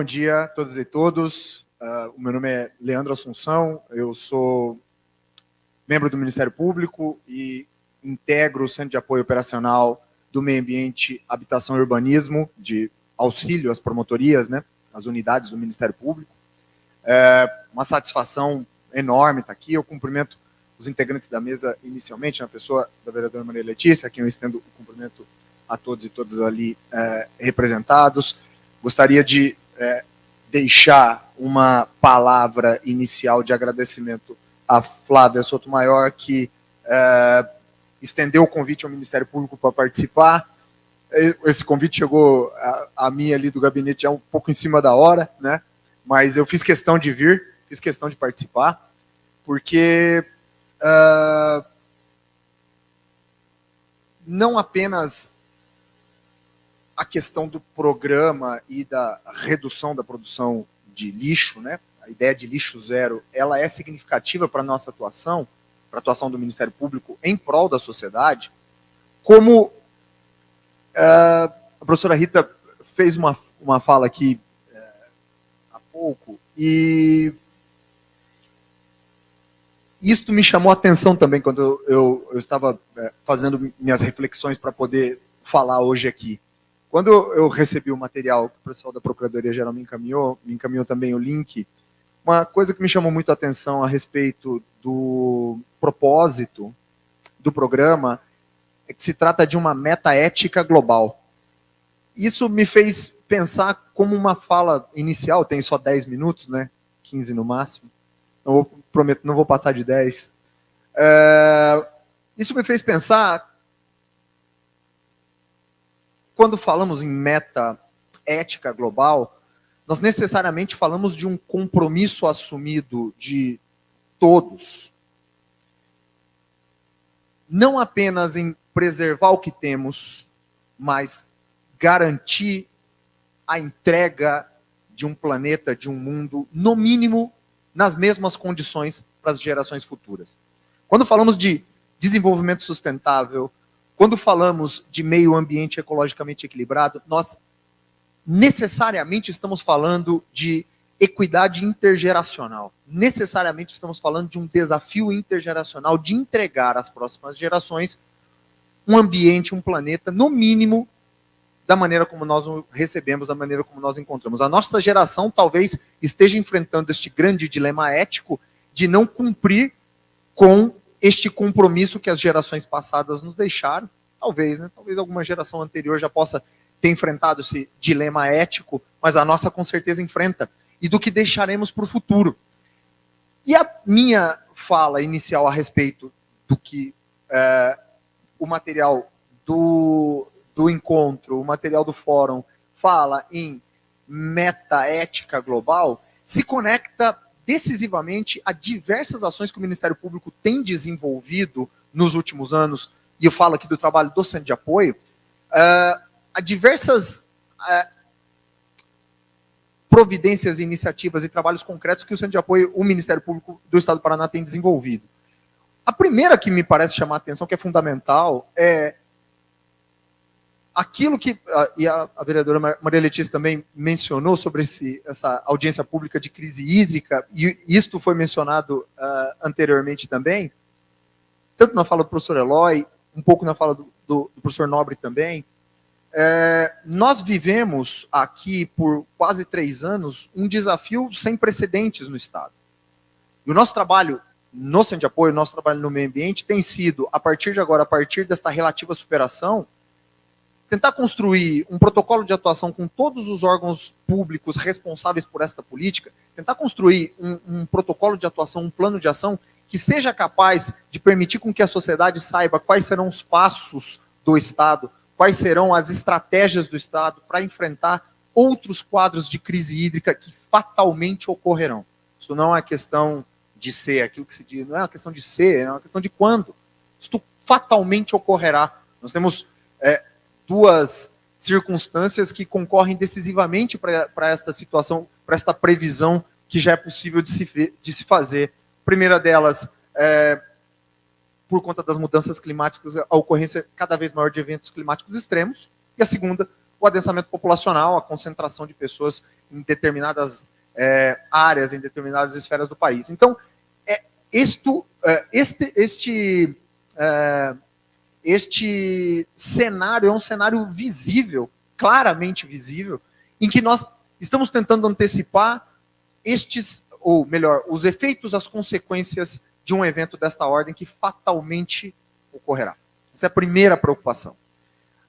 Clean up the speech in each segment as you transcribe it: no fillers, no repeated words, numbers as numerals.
Bom dia a todas e todos. O meu nome é Leandro Assunção, eu sou membro do Ministério Público e integro o Centro de Apoio Operacional do Meio Ambiente, Habitação e Urbanismo, de auxílio às promotorias, né, às unidades do Ministério Público. Uma satisfação enorme estar aqui. Eu cumprimento os integrantes da mesa inicialmente, na pessoa da vereadora Maria Letícia, a quem eu estendo o cumprimento a todos e todas ali representados. Gostaria de deixar uma palavra inicial de agradecimento a Flávia Sotomayor, que estendeu o convite ao Ministério Público para participar. Esse convite chegou a mim ali do gabinete já um pouco em cima da hora, né? Mas eu fiz questão de vir, fiz questão de participar, porque não apenas a questão do programa e da redução da produção de lixo, né? A ideia de lixo zero, ela é significativa para a nossa atuação, para a atuação do Ministério Público em prol da sociedade, como a professora Rita fez uma fala aqui há pouco, e isto me chamou a atenção também quando eu estava fazendo minhas reflexões para poder falar hoje aqui. Quando eu recebi o material que o pessoal da Procuradoria-Geral me encaminhou também o link, uma coisa que me chamou muito a atenção a respeito do propósito do programa é que se trata de uma metaética global. Isso me fez pensar como uma fala inicial, tem só 10 minutos, né? 15 no máximo. Eu prometo, não vou passar de 10. Isso me fez pensar, quando falamos em metaética global, nós necessariamente falamos de um compromisso assumido de todos, não apenas em preservar o que temos, mas garantir a entrega de um planeta, de um mundo, no mínimo, nas mesmas condições para as gerações futuras. Quando falamos de desenvolvimento sustentável, quando falamos de meio ambiente ecologicamente equilibrado, nós necessariamente estamos falando de equidade intergeracional. Necessariamente estamos falando de um desafio intergeracional de entregar às próximas gerações um ambiente, um planeta, no mínimo, da maneira como nós o recebemos, da maneira como nós encontramos. A nossa geração talvez esteja enfrentando este grande dilema ético de não cumprir com este compromisso que as gerações passadas nos deixaram. Talvez, né? Talvez alguma geração anterior já possa ter enfrentado esse dilema ético, mas a nossa com certeza enfrenta. E do que deixaremos para o futuro. E a minha fala inicial a respeito do que o material do encontro, o material do fórum fala em metaética global, se conecta decisivamente a diversas ações que o Ministério Público tem desenvolvido nos últimos anos, e eu falo aqui do trabalho do Centro de Apoio, a diversas providências, iniciativas e trabalhos concretos que o Centro de Apoio, o Ministério Público do Estado do Paraná tem desenvolvido. A primeira que me parece chamar a atenção, que é fundamental, é aquilo que, e a vereadora Maria Letícia também mencionou sobre essa audiência pública de crise hídrica, e isto foi mencionado anteriormente também, tanto na fala do professor Eloy, um pouco na fala do professor Nobre também. Nós vivemos aqui por quase 3 anos um desafio sem precedentes no Estado. E o nosso trabalho no Centro de Apoio, o nosso trabalho no meio ambiente tem sido, a partir de agora, a partir desta relativa superação, tentar construir um protocolo de atuação com todos os órgãos públicos responsáveis por esta política, tentar construir um protocolo de atuação, um plano de ação que seja capaz de permitir com que a sociedade saiba quais serão os passos do Estado, quais serão as estratégias do Estado para enfrentar outros quadros de crise hídrica que fatalmente ocorrerão. Isso não é uma questão de ser, aquilo que se diz, não é uma questão de ser, é uma questão de quando. Isso fatalmente ocorrerá. Nós temos duas circunstâncias que concorrem decisivamente para esta situação, para esta previsão que já é possível de se fazer. A primeira delas, por conta das mudanças climáticas, a ocorrência cada vez maior de eventos climáticos extremos, e a segunda, o adensamento populacional, a concentração de pessoas em determinadas áreas, em determinadas esferas do país. Então, este cenário é um cenário visível, claramente visível, em que nós estamos tentando antecipar ou melhor, os efeitos, as consequências de um evento desta ordem que fatalmente ocorrerá. Essa é a primeira preocupação.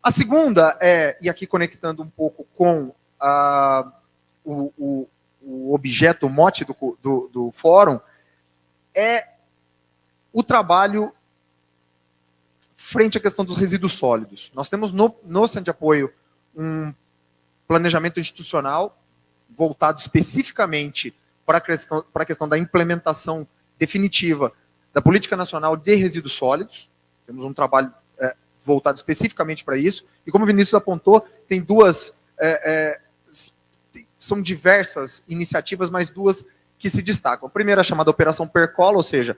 A segunda e aqui conectando um pouco com o objeto, o mote do fórum, é o trabalho frente à questão dos resíduos sólidos. Nós temos no Centro de Apoio um planejamento institucional voltado especificamente para a questão da implementação definitiva da Política Nacional de Resíduos Sólidos. Temos um trabalho voltado especificamente para isso. E como o Vinícius apontou, tem duas... são diversas iniciativas, mas duas que se destacam. A primeira é chamada Operação Percola, ou seja,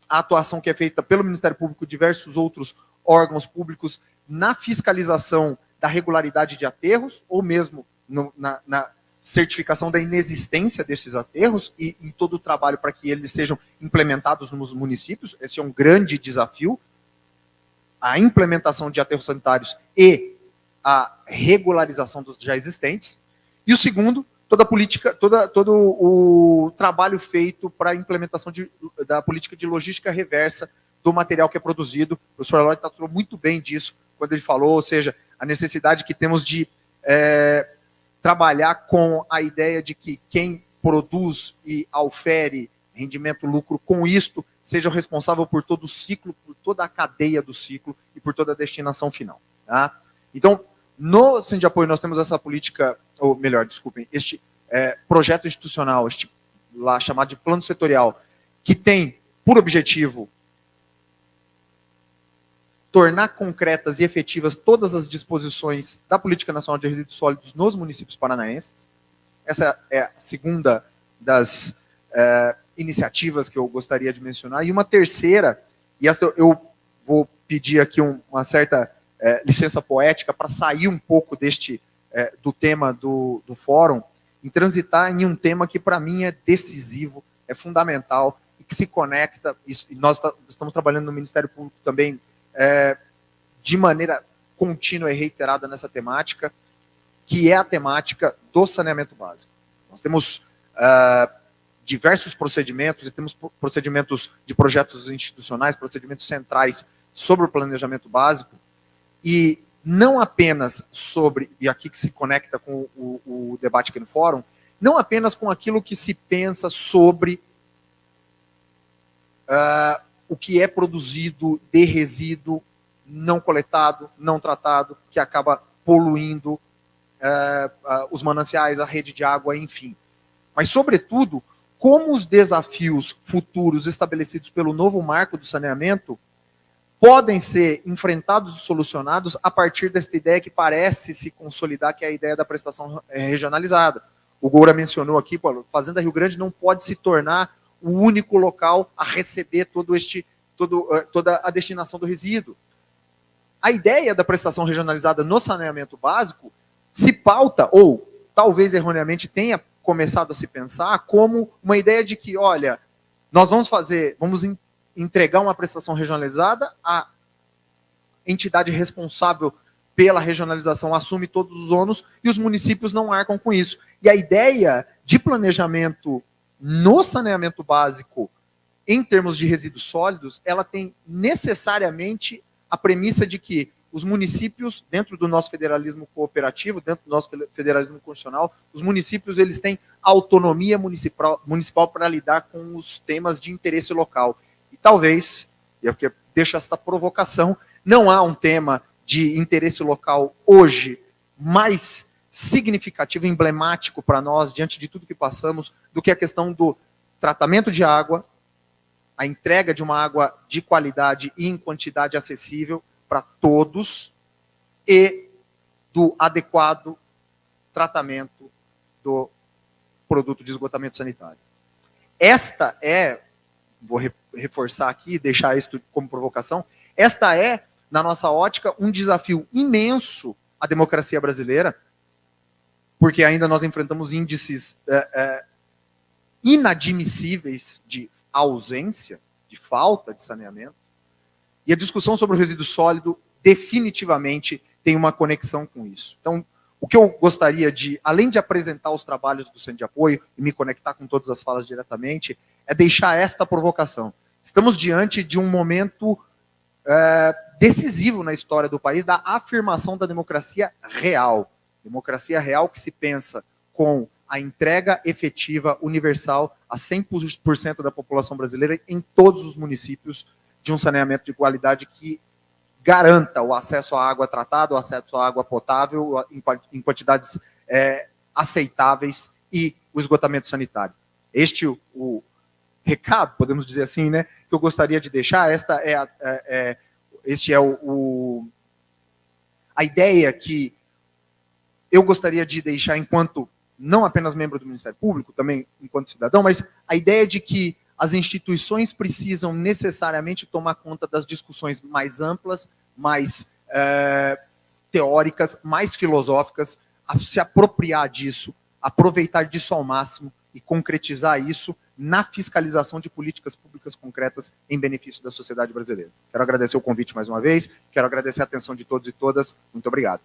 a atuação que é feita pelo Ministério Público e diversos outros órgãos públicos na fiscalização da regularidade de aterros, ou mesmo na certificação da inexistência desses aterros e em todo o trabalho para que eles sejam implementados nos municípios. Esse é um grande desafio. A implementação de aterros sanitários e a regularização dos já existentes. E o segundo, todo o trabalho feito para a implementação da política de logística reversa do material que é produzido. O professor Eloy tratou muito bem disso quando ele falou, ou seja, a necessidade que temos de trabalhar com a ideia de que quem produz e aufere rendimento, lucro com isto, seja o responsável por todo o ciclo, por toda a cadeia do ciclo e por toda a destinação final. Tá? Então, no Centro de Apoio nós temos essa política, ou melhor, desculpem, este projeto institucional, lá chamado de plano setorial, que tem por objetivo tornar concretas e efetivas todas as disposições da Política Nacional de Resíduos Sólidos nos municípios paranaenses. Essa é a segunda das iniciativas que eu gostaria de mencionar. E uma terceira, e essa eu vou pedir aqui uma certa licença poética para sair um pouco do tema do fórum e transitar em um tema que para mim é decisivo, é fundamental e que se conecta, e nós estamos trabalhando no Ministério Público também de maneira contínua e reiterada nessa temática, que é a temática do saneamento básico. Nós temos diversos procedimentos, e temos procedimentos de projetos institucionais, procedimentos centrais sobre o planejamento básico, e não apenas sobre, e aqui que se conecta com o debate aqui no fórum, não apenas com aquilo que se pensa sobre o que é produzido de resíduo não coletado, não tratado, que acaba poluindo os mananciais, a rede de água, enfim. Mas, sobretudo, como os desafios futuros estabelecidos pelo novo marco do saneamento podem ser enfrentados e solucionados a partir desta ideia que parece se consolidar, que é a ideia da prestação regionalizada. O Goura mencionou aqui, a Fazenda Rio Grande não pode se tornar o único local a receber toda a destinação do resíduo. A ideia da prestação regionalizada no saneamento básico se pauta, ou talvez erroneamente tenha começado a se pensar, como uma ideia de que, olha, nós vamos entregar uma prestação regionalizada, a entidade responsável pela regionalização assume todos os ônus e os municípios não arcam com isso. E a ideia de planejamento no saneamento básico, em termos de resíduos sólidos, ela tem necessariamente a premissa de que os municípios, dentro do nosso federalismo cooperativo, dentro do nosso federalismo constitucional, os municípios eles têm autonomia municipal para lidar com os temas de interesse local. E talvez, e é porque deixo esta provocação, não há um tema de interesse local hoje mais significativo, emblemático para nós, diante de tudo que passamos, do que a questão do tratamento de água, a entrega de uma água de qualidade e em quantidade acessível para todos e do adequado tratamento do produto de esgotamento sanitário. Esta é, vou reforçar aqui, deixar isso como provocação, esta é, na nossa ótica, um desafio imenso a democracia brasileira, porque ainda nós enfrentamos índices inadmissíveis de ausência, de falta de saneamento. E a discussão sobre o resíduo sólido definitivamente tem uma conexão com isso. Então, o que eu gostaria de, além de apresentar os trabalhos do Centro de Apoio e me conectar com todas as falas diretamente, é deixar esta provocação. Estamos diante de um momento decisivo na história do país da afirmação da democracia real. Democracia real que se pensa com a entrega efetiva, universal, a 100% da população brasileira em todos os municípios de um saneamento de qualidade que garanta o acesso à água tratada, o acesso à água potável em quantidades aceitáveis e o esgotamento sanitário. Este o recado, podemos dizer assim, né, que eu gostaria de deixar. Esta é a ideia que eu gostaria de deixar enquanto não apenas membro do Ministério Público, também enquanto cidadão, mas a ideia de que as instituições precisam necessariamente tomar conta das discussões mais amplas, mais teóricas, mais filosóficas, a se apropriar disso, aproveitar disso ao máximo e concretizar isso na fiscalização de políticas públicas concretas em benefício da sociedade brasileira. Quero agradecer o convite mais uma vez, quero agradecer a atenção de todos e todas. Muito obrigado.